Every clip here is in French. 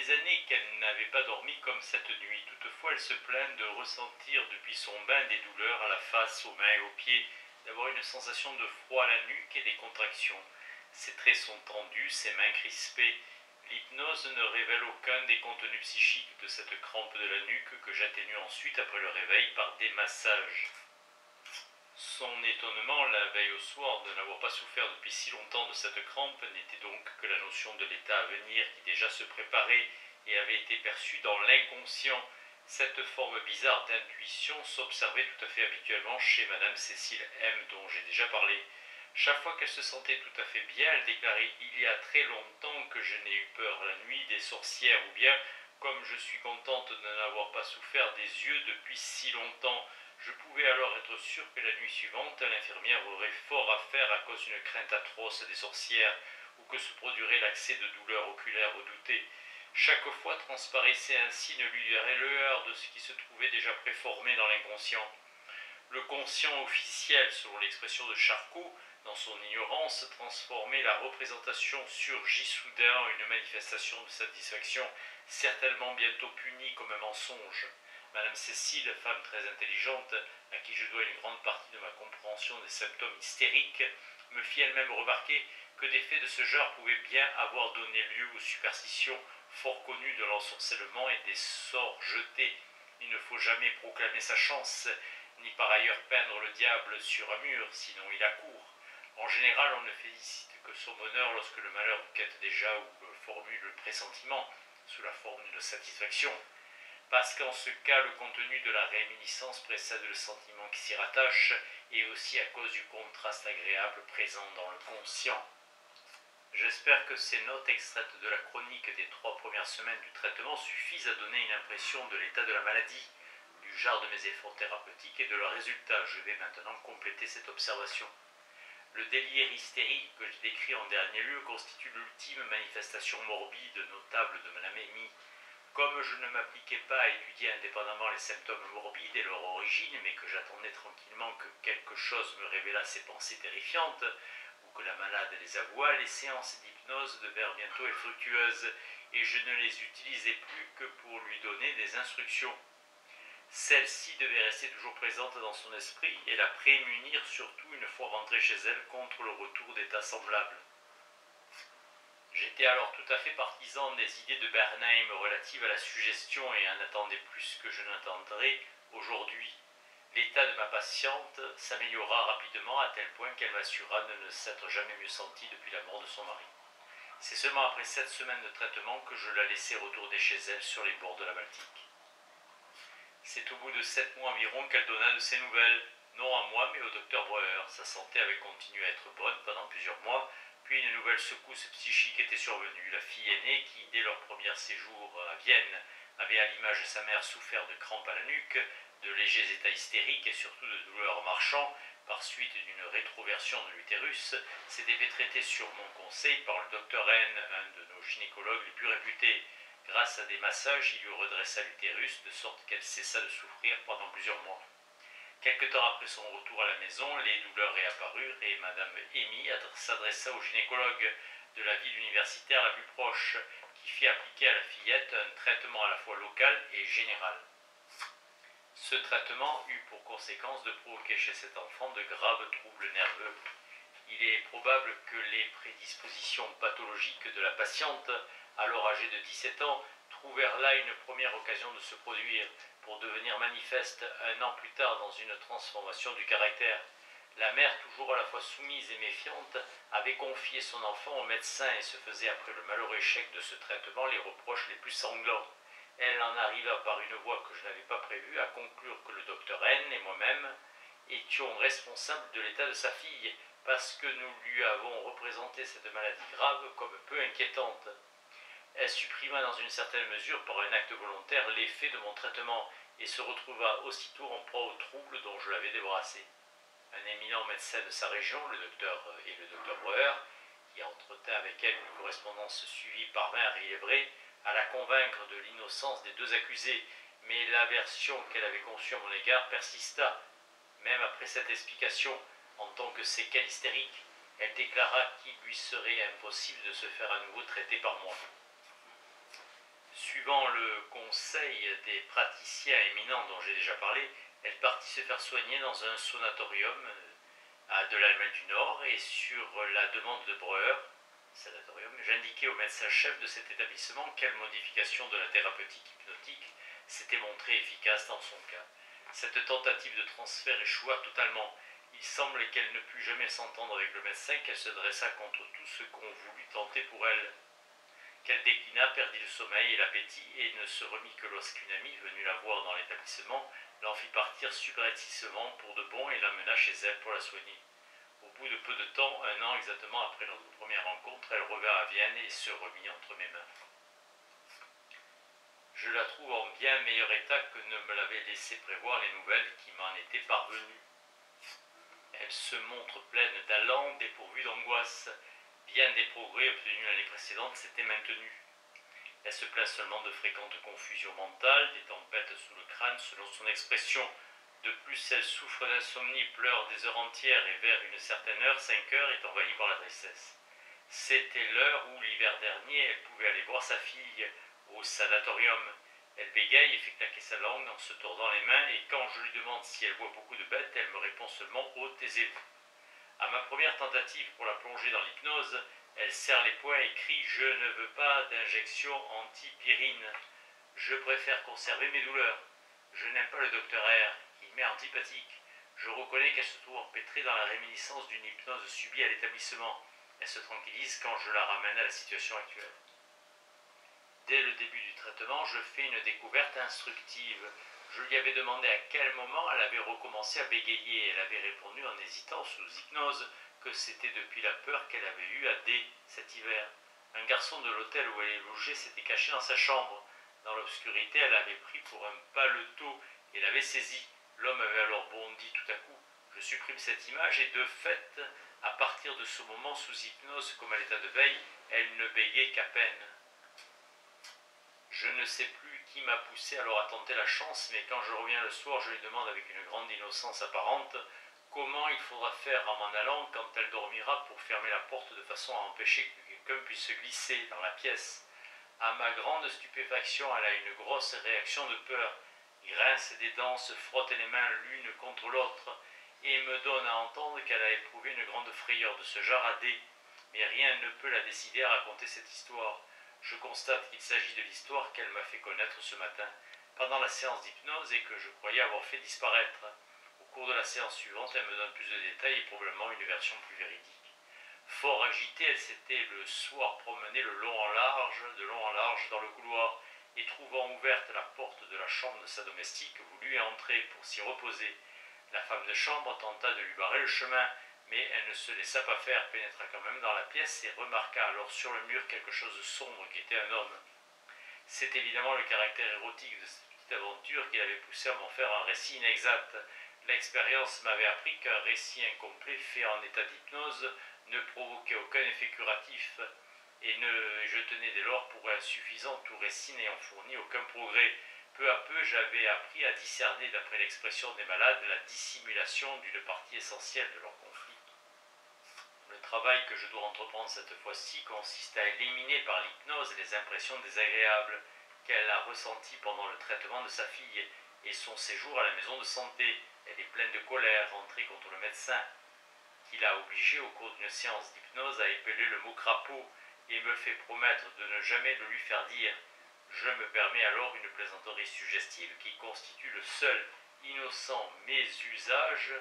des années qu'elle n'avait pas dormi comme cette nuit. Toutefois, elle se plaint de ressentir depuis son bain des douleurs à la face, aux mains et aux pieds, d'avoir une sensation de froid à la nuque et des contractions. Ses traits sont tendus, ses mains crispées. L'hypnose ne révèle aucun des contenus psychiques de cette crampe de la nuque que j'atténue ensuite après le réveil par des massages. Son étonnement la veille au soir de n'avoir pas souffert depuis si longtemps de cette crampe n'était donc que la notion de l'état à venir qui déjà se préparait et avait été perçue dans l'inconscient. Cette forme bizarre d'intuition s'observait tout à fait habituellement chez Madame Cécile M, dont j'ai déjà parlé. Chaque fois qu'elle se sentait tout à fait bien, elle déclarait « Il y a très longtemps que je n'ai eu peur la nuit des sorcières » ou bien « Comme je suis contente de n'avoir pas souffert des yeux depuis si longtemps ». Je pouvais alors être sûr que la nuit suivante, l'infirmière aurait fort à faire à cause d'une crainte atroce des sorcières ou que se produirait l'accès de douleur oculaire redouté. Chaque fois transparaissait ainsi une lueur de ce qui se trouvait déjà préformé dans l'inconscient. Le conscient officiel, selon l'expression de Charcot, dans son ignorance, transformait la représentation surgit soudain en une manifestation de satisfaction, certainement bientôt punie comme un mensonge. Madame Cécile, femme très intelligente, à qui je dois une grande partie de ma compréhension des symptômes hystériques, me fit elle-même remarquer que des faits de ce genre pouvaient bien avoir donné lieu aux superstitions fort connues de l'ensorcellement et des sorts jetés. Il ne faut jamais proclamer sa chance, ni par ailleurs peindre le diable sur un mur, sinon il accourt. En général, on ne félicite que son bonheur lorsque le malheur guette déjà ou formule le pressentiment, sous la forme d'une satisfaction. Parce qu'en ce cas, le contenu de la réminiscence précède le sentiment qui s'y rattache, et aussi à cause du contraste agréable présent dans le conscient. J'espère que ces notes extraites de la chronique des 3 premières semaines du traitement suffisent à donner une impression de l'état de la maladie, du genre de mes efforts thérapeutiques et de leurs résultats. Je vais maintenant compléter cette observation. Le délire hystérique que je décris en dernier lieu constitue l'ultime manifestation morbide notable de Madame Amy. Comme je ne m'appliquais pas à étudier indépendamment les symptômes morbides et leur origine, mais que j'attendais tranquillement que quelque chose me révélât ces pensées terrifiantes, ou que la malade les avouât, les séances d'hypnose devinrent bientôt infructueuses, et je ne les utilisais plus que pour lui donner des instructions. Celle-ci devait rester toujours présente dans son esprit et la prémunir surtout une fois rentrée chez elle contre le retour d'états semblables. J'étais alors tout à fait partisan des idées de Bernheim relatives à la suggestion et en attendais plus que je n'attendrai aujourd'hui. L'état de ma patiente s'améliora rapidement à tel point qu'elle m'assura de ne s'être jamais mieux sentie depuis la mort de son mari. C'est seulement après 7 semaines de traitement que je la laissai retourner chez elle sur les bords de la Baltique. C'est au bout de 7 mois environ qu'elle donna de ses nouvelles, non à moi mais au docteur Breuer. Sa santé avait continué à être bonne pendant plusieurs mois, puis une nouvelle secousse psychique était survenue. La fille aînée, qui dès leur premier séjour à Vienne avait à l'image de sa mère souffert de crampes à la nuque, de légers états hystériques et surtout de douleurs marchant, par suite d'une rétroversion de l'utérus, s'était fait traiter sur mon conseil par le docteur N, un de nos gynécologues les plus réputés. Grâce à des massages, il lui redressa l'utérus, de sorte qu'elle cessa de souffrir pendant plusieurs mois. Quelque temps après son retour à la maison, les douleurs réapparurent et Madame Amy s'adressa au gynécologue de la ville universitaire la plus proche, qui fit appliquer à la fillette un traitement à la fois local et général. Ce traitement eut pour conséquence de provoquer chez cet enfant de graves troubles nerveux. Il est probable que les prédispositions pathologiques de la patiente, alors âgée de 17 ans, trouvèrent là une première occasion de se produire, pour devenir manifeste un an plus tard dans une transformation du caractère. La mère, toujours à la fois soumise et méfiante, avait confié son enfant au médecin et se faisait, après le malheureux échec de ce traitement, les reproches les plus sanglants. Elle en arriva par une voie que je n'avais pas prévue à conclure que le docteur N et moi-même étions responsables de l'état de sa fille, parce que nous lui avons représenté cette maladie grave comme peu inquiétante. Elle supprima dans une certaine mesure, par un acte volontaire, l'effet de mon traitement et se retrouva aussitôt en proie aux troubles dont je l'avais débarrassée. Un éminent médecin de sa région, le docteur Breuer, qui entretint avec elle une correspondance suivie par main et vrai, alla convaincre de l'innocence des deux accusés, mais l'aversion qu'elle avait conçue à mon égard persista. Même après cette explication, en tant que séquelle hystérique, elle déclara qu'il lui serait impossible de se faire à nouveau traiter par moi. Suivant le conseil des praticiens éminents dont j'ai déjà parlé, elle partit se faire soigner dans un sanatorium de l'Allemagne du Nord, et sur la demande de Breuer, j'indiquai au médecin-chef de cet établissement quelle modification de la thérapeutique hypnotique s'était montrée efficace dans son cas. Cette tentative de transfert échoua totalement. Il semble qu'elle ne put jamais s'entendre avec le médecin, qu'elle se dressa contre tout ce qu'on voulut tenter pour elle, qu'elle déclina, perdit le sommeil et l'appétit, et ne se remit que lorsqu'une amie, venue la voir dans l'établissement, l'en fit partir subrepticement pour de bon et l'amena chez elle pour la soigner. Au bout de peu de temps, 1 an exactement après notre première rencontre, elle revint à Vienne et se remit entre mes mains. Je la trouve en bien meilleur état que ne me l'avaient laissé prévoir les nouvelles qui m'en étaient parvenues. Elle se montre pleine d'allant, dépourvue d'angoisse. Bien des progrès obtenus l'année précédente s'étaient maintenus. Elle se plaint seulement de fréquentes confusions mentales, des tempêtes sous le crâne selon son expression. De plus, elle souffre d'insomnie, pleure des heures entières et vers une certaine heure, 5 heures, est envahie par la tristesse. C'était l'heure où, l'hiver dernier, elle pouvait aller voir sa fille au sanatorium. Elle bégaye et fait claquer sa langue en se tordant les mains, et quand je lui demande si elle voit beaucoup de bêtes, elle me répond seulement « Oh, taisez-vous ». À ma première tentative pour la plonger dans l'hypnose, elle serre les poings et crie « Je ne veux pas d'injection antipyrine. Je préfère conserver mes douleurs. Je n'aime pas le docteur R. Il m'est antipathique. Je reconnais qu'elle se trouve empêtrée dans la réminiscence d'une hypnose subie à l'établissement. Elle se tranquillise quand je la ramène à la situation actuelle. Dès le début du traitement, je fais une découverte instructive. Je lui avais demandé à quel moment elle avait recommencé à bégayer, et elle avait répondu en hésitant sous hypnose que c'était depuis la peur qu'elle avait eue à D cet hiver. Un garçon de l'hôtel où elle est logée s'était caché dans sa chambre. Dans l'obscurité, elle l'avait pris pour un paletot et l'avait saisi. L'homme avait alors bondi tout à coup. Je supprime cette image et de fait, à partir de ce moment, sous hypnose comme à l'état de veille, elle ne bégait qu'à peine. Je ne sais plus qui m'a poussé alors à tenter la chance, mais quand je reviens le soir, je lui demande avec une grande innocence apparente comment il faudra faire en m'en allant quand elle dormira pour fermer la porte de façon à empêcher que quelqu'un puisse se glisser dans la pièce. À ma grande stupéfaction, elle a une grosse réaction de peur, grince des dents, se frotte les mains l'une contre l'autre et me donne à entendre qu'elle a éprouvé une grande frayeur de ce genre à D. Mais rien ne peut la décider à raconter cette histoire. Je constate qu'il s'agit de l'histoire qu'elle m'a fait connaître ce matin, pendant la séance d'hypnose et que je croyais avoir fait disparaître. Au cours de la séance suivante, elle me donne plus de détails et probablement une version plus véridique. Fort agitée, elle s'était le soir promenée de long en large dans le couloir, et trouvant ouverte la porte de la chambre de sa domestique, voulut entrer pour s'y reposer. La femme de chambre tenta de lui barrer le chemin, mais elle ne se laissa pas faire, pénétra quand même dans la pièce et remarqua alors sur le mur quelque chose de sombre qui était un homme. C'est évidemment le caractère érotique de cette petite aventure qui l'avait poussé à m'en faire un récit inexact. L'expérience m'avait appris qu'un récit incomplet fait en état d'hypnose ne provoquait aucun effet curatif, et je tenais dès lors pour insuffisant tout récit n'ayant fourni aucun progrès. Peu à peu, j'avais appris à discerner, d'après l'expression des malades, la dissimulation d'une partie essentielle de leur conflit. Le travail que je dois entreprendre cette fois-ci consiste à éliminer par l'hypnose les impressions désagréables qu'elle a ressenties pendant le traitement de sa fille et son séjour à la maison de santé. Elle est pleine de colère, rentrée contre le médecin, qui l'a obligée au cours d'une séance d'hypnose à épeler le mot crapaud et me fait promettre de ne jamais le lui faire dire. Je me permets alors une plaisanterie suggestive qui constitue le seul innocent mésusage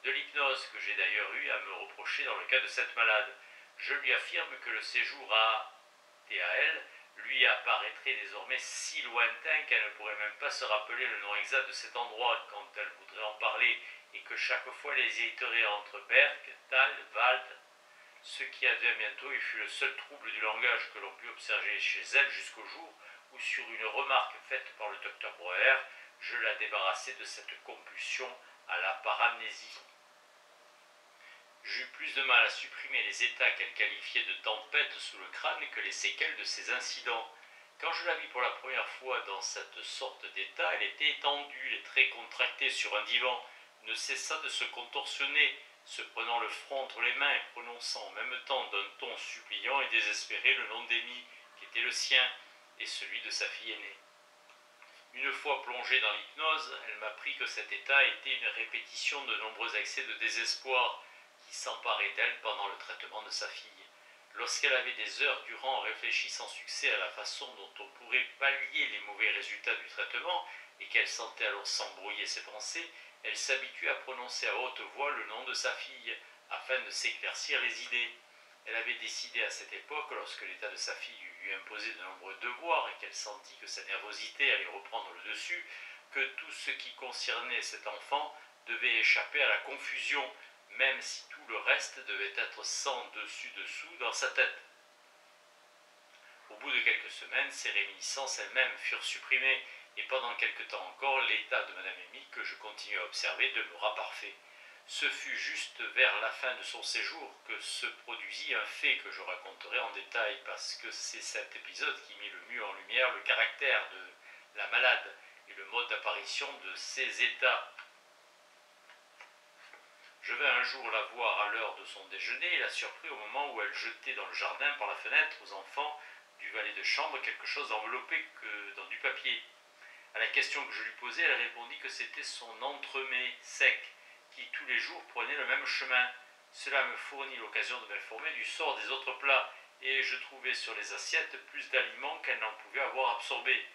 de l'hypnose que j'ai d'ailleurs eu à me reprocher dans le cas de cette malade. Je lui affirme que le séjour à TAL lui apparaîtrait désormais si lointain qu'elle ne pourrait même pas se rappeler le nom exact de cet endroit quand elle voudrait en parler, et que chaque fois elle hésiterait entre Berck, Tal, Wald, ce qui advient bientôt et fut le seul trouble du langage que l'on put observer chez elle jusqu'au jour où, sur une remarque faite par le docteur Breuer, je la débarrassai de cette compulsion à la paramnésie. J'eus plus de mal à supprimer les états qu'elle qualifiait de tempête sous le crâne que les séquelles de ces incidents. Quand je la vis pour la première fois dans cette sorte d'état, elle était étendue, les traits contractés sur un divan, ne cessa de se contorsionner, se prenant le front entre les mains et prononçant en même temps d'un ton suppliant et désespéré le nom d'Amy, qui était le sien. et celui de sa fille aînée. Une fois plongée dans l'hypnose, elle m'apprit que cet état était une répétition de nombreux accès de désespoir qui s'emparaient d'elle pendant le traitement de sa fille. Lorsqu'elle avait des heures durant réfléchi sans succès à la façon dont on pourrait pallier les mauvais résultats du traitement et qu'elle sentait alors s'embrouiller ses pensées, elle s'habituait à prononcer à haute voix le nom de sa fille afin de s'éclaircir les idées. Elle avait décidé à cette époque, lorsque l'état de sa fille lui imposait de nombreux devoirs et qu'elle sentit que sa nervosité allait reprendre le dessus, que tout ce qui concernait cet enfant devait échapper à la confusion, même si tout le reste devait être sans dessus-dessous dans sa tête. Au bout de quelques semaines, ces réminiscences elles-mêmes furent supprimées, et pendant quelque temps encore, l'état de Madame Amy, que je continuais à observer, demeura parfait. Ce fut juste vers la fin de son séjour que se produisit un fait que je raconterai en détail, parce que c'est cet épisode qui mit le mieux en lumière le caractère de la malade et le mode d'apparition de ses états. Je vint un jour la voir à l'heure de son déjeuner et la surpris au moment où elle jetait dans le jardin par la fenêtre aux enfants du valet de chambre quelque chose enveloppé que dans du papier. À la question que je lui posai, elle répondit que c'était son entremets sec, qui tous les jours prenait le même chemin. Cela me fournit l'occasion de m'informer du sort des autres plats, et je trouvai sur les assiettes plus d'aliments qu'elle n'en pouvait avoir absorbé.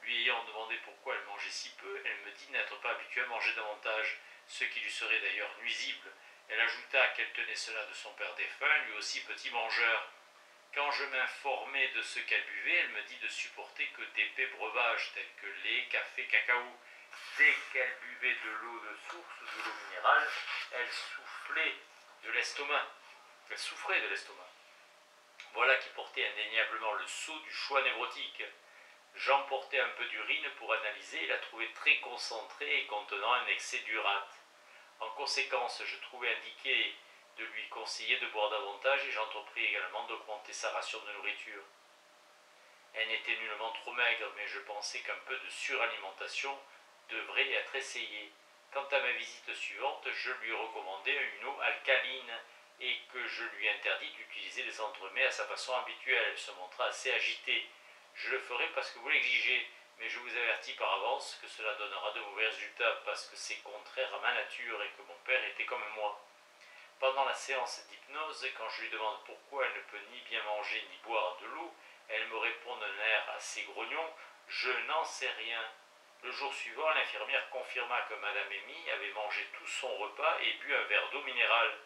Lui ayant demandé pourquoi elle mangeait si peu, elle me dit n'être pas habituée à manger davantage, ce qui lui serait d'ailleurs nuisible. Elle ajouta qu'elle tenait cela de son père défunt, lui aussi petit mangeur. Quand je m'informai de ce qu'elle buvait, elle me dit de supporter que d'épais breuvages tels que lait, café, cacao. Dès qu'elle buvait de l'eau de source ou de l'eau minérale, elle souffrait de l'estomac. Voilà qui portait indéniablement le sceau du choix névrotique. J'emportai un peu d'urine pour analyser et la trouvai très concentrée et contenant un excès d'urate. En conséquence, je trouvai indiqué de lui conseiller de boire davantage et j'entrepris également d'augmenter sa ration de nourriture. Elle n'était nullement trop maigre, mais je pensais qu'un peu de suralimentation devrait être essayé. Quant à ma visite suivante, je lui recommandai une eau alcaline et que je lui interdis d'utiliser les entremets à sa façon habituelle. Elle se montra assez agitée. Je le ferai parce que vous l'exigez, mais je vous avertis par avance que cela donnera de mauvais résultats parce que c'est contraire à ma nature et que mon père était comme moi. Pendant la séance d'hypnose, quand je lui demande pourquoi elle ne peut ni bien manger ni boire de l'eau, elle me répond d'un air assez grognon « Je n'en sais rien ». Le jour suivant, l'infirmière confirma que Madame Amy avait mangé tout son repas et bu un verre d'eau minérale.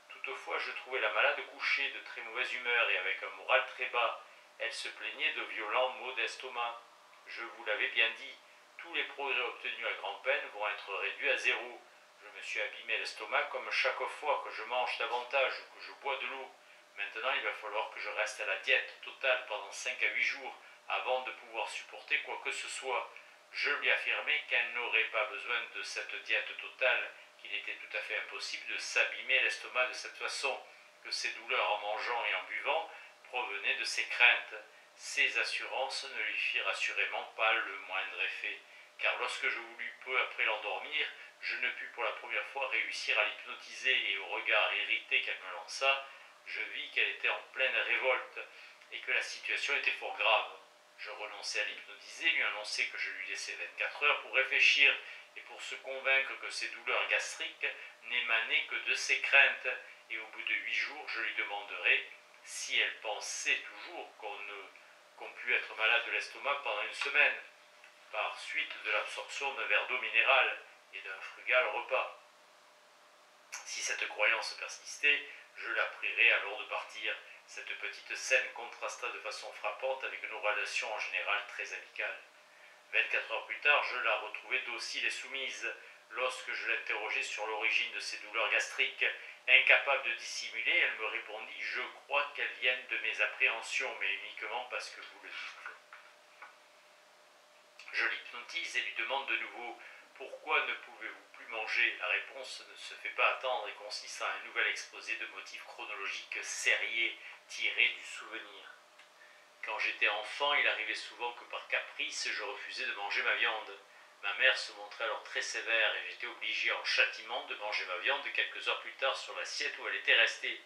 Toutefois, je trouvais la malade couchée de très mauvaise humeur et avec un moral très bas. Elle se plaignait de violents maux d'estomac. Je vous l'avais bien dit, tous les progrès obtenus à grand-peine vont être réduits à zéro. Je me suis abîmé l'estomac comme chaque fois que je mange davantage ou que je bois de l'eau. Maintenant, il va falloir que je reste à la diète totale pendant 5 à 8 jours avant de pouvoir supporter quoi que ce soit. Je lui affirmai qu'elle n'aurait pas besoin de cette diète totale, qu'il était tout à fait impossible de s'abîmer l'estomac de cette façon, que ses douleurs en mangeant et en buvant provenaient de ses craintes. Ces assurances ne lui firent assurément pas le moindre effet, car lorsque je voulus peu après l'endormir, je ne pus pour la première fois réussir à l'hypnotiser et au regard irrité qu'elle me lança, je vis qu'elle était en pleine révolte et que la situation était fort grave. Je renonçai à l'hypnotiser, lui annonçai que je lui laissais 24 heures pour réfléchir et pour se convaincre que ses douleurs gastriques n'émanaient que de ses craintes, et au bout de 8 jours, je lui demanderai si elle pensait toujours qu'on pût être malade de l'estomac pendant une semaine, par suite de l'absorption d'un verre d'eau minérale et d'un frugal repas. Si cette croyance persistait, je la prierai alors de partir. Cette petite scène contrasta de façon frappante avec nos relations en général très amicales. 24 heures plus tard, je la retrouvai docile et soumise. Lorsque je l'interrogeai sur l'origine de ses douleurs gastriques, incapable de dissimuler, elle me répondit « Je crois qu'elles viennent de mes appréhensions, mais uniquement parce que vous le dites. » Je l'hypnotise et lui demande de nouveau « Pourquoi ne pouvez-vous plus manger ?» La réponse ne se fait pas attendre et consiste en un nouvel exposé de motifs chronologiques sériés tirés du souvenir. Quand j'étais enfant, il arrivait souvent que par caprice, je refusais de manger ma viande. Ma mère se montrait alors très sévère et j'étais obligé en châtiment de manger ma viande quelques heures plus tard sur l'assiette où elle était restée.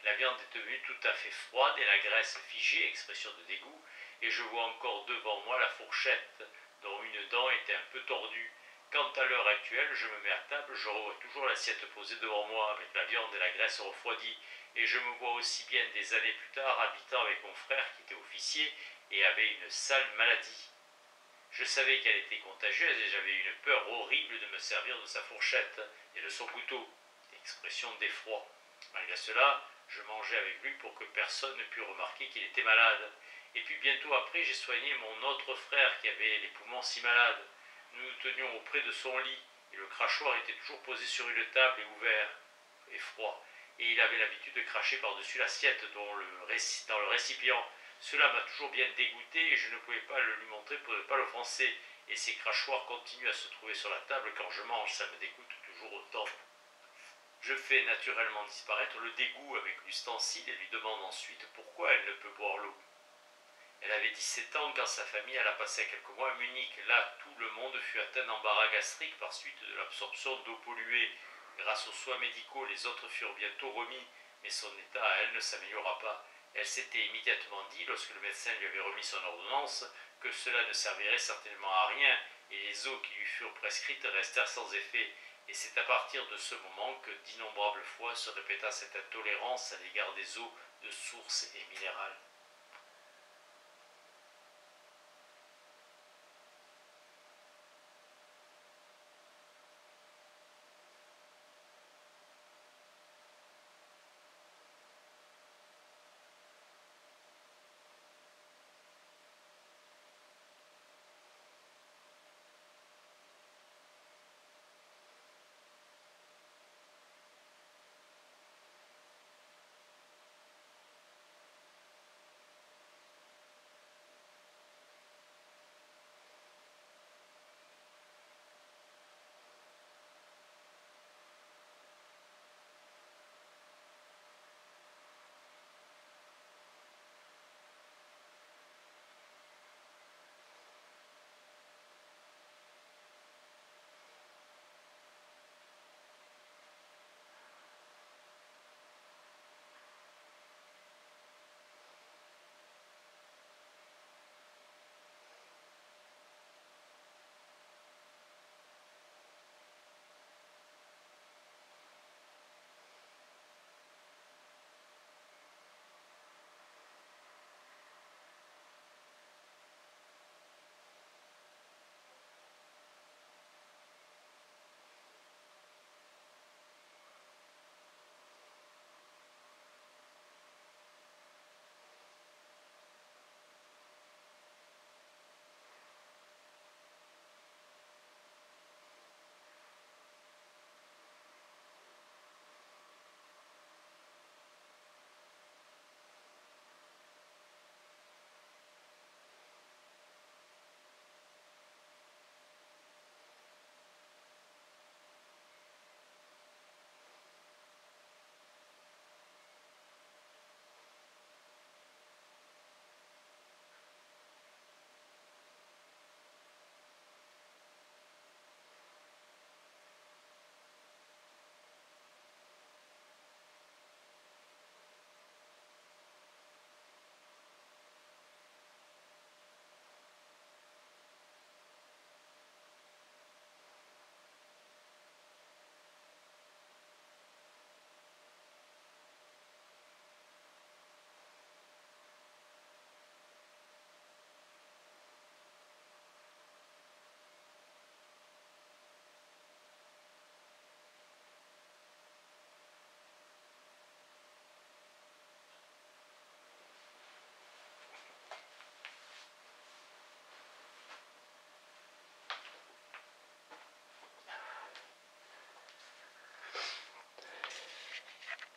La viande est devenue tout à fait froide et la graisse figée, expression de dégoût, et je vois encore devant moi la fourchette, dont une dent était un peu tordue. Quant à l'heure actuelle, je me mets à table, je revois toujours l'assiette posée devant moi, avec la viande et la graisse refroidie, et je me vois aussi bien des années plus tard habitant avec mon frère qui était officier et avait une sale maladie. Je savais qu'elle était contagieuse et j'avais une peur horrible de me servir de sa fourchette et de son couteau. Expression d'effroi. Malgré cela, je mangeais avec lui pour que personne ne pût remarquer qu'il était malade. Et puis bientôt après, j'ai soigné mon autre frère qui avait les poumons si malades. Nous nous tenions auprès de son lit et le crachoir était toujours posé sur une table et ouvert et froid. Et il avait l'habitude de cracher par-dessus l'assiette dans le récipient. Cela m'a toujours bien dégoûté et je ne pouvais pas le lui montrer pour ne pas l'offenser. Et ces crachoirs continuent à se trouver sur la table quand je mange, ça me dégoûte toujours autant. Je fais naturellement disparaître le dégoût avec l'ustensile et lui demande ensuite pourquoi elle ne peut boire l'eau. Elle avait 17 ans quand sa famille alla passer quelques mois à Munich. Là, tout le monde fut atteint d'embarras gastrique par suite de l'absorption d'eau polluée. Grâce aux soins médicaux, les autres furent bientôt remis, mais son état à elle ne s'améliora pas. Elle s'était immédiatement dit, lorsque le médecin lui avait remis son ordonnance, que cela ne servirait certainement à rien, et les eaux qui lui furent prescrites restèrent sans effet. Et c'est à partir de ce moment que d'innombrables fois se répéta cette intolérance à l'égard des eaux de source et minérales.